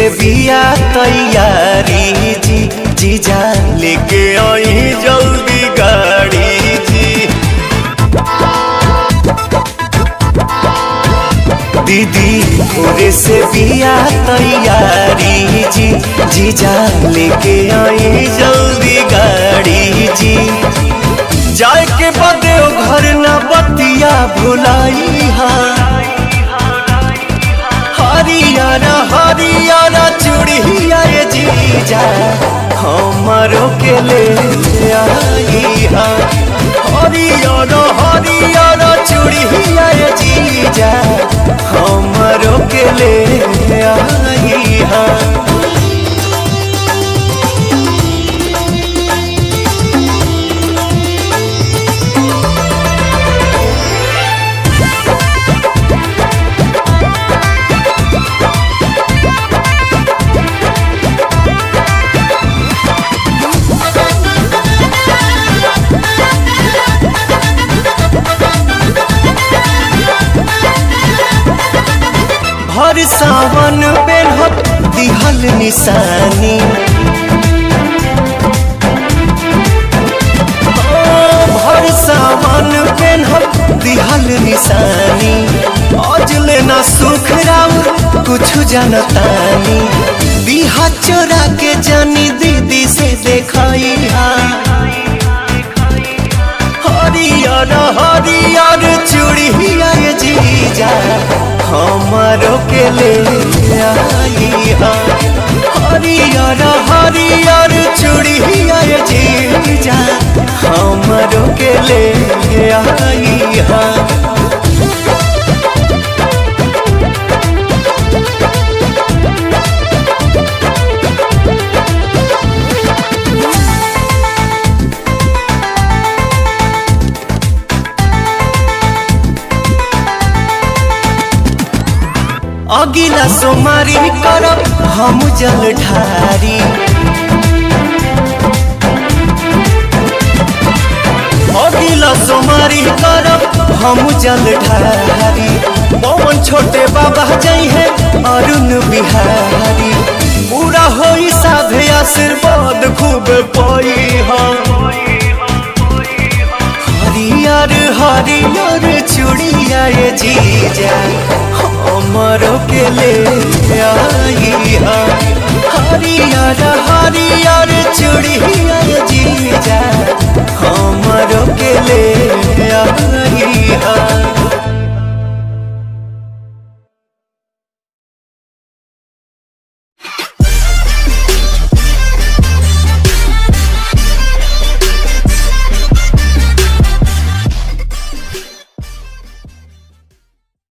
से बिया तैयारी जी, जीजा लेके आई जल्दी गाड़ी जी। दीदी भोरे से बिया तैयारी जी, जीजा लेके आई जल्दी गाड़ी जी। जाए के बदे घर न बतिया भुलाई हा, हरियाणा हरियाणा चूड़िया ये जीजा हमारो के ले आई हा। हरियाणा हरियाणा चूड़िया ये जीजा हमारो के ले आई हा। हर सावन बेलहत दिहल निशानी, हर सावन बेलहत दिहल निशानी। आज लेना सुख राउर कुछ जानतानी, बिहा चोरा के जानी दीदी से देखाई हा। हरियाणा हरियाण चूड़िया ये जीजा हमारो के ले आई हा। हरियाणा हरियाण चूड़िया ये जीजा हमारो के ले आई हा। अगिला सोमारी करब हम जल ढारी, अगिला सोमारी करब हम जल ढारी। पवन छोटे बाबा जई है अरुण बिहारी, पूरा होई साधे आशीर्वाद खूब पाई हा। हरियर हरियर चूड़िया ये जीजा हमारो के ले आई हा। हरियर हरियर चूड़िया ये जीजा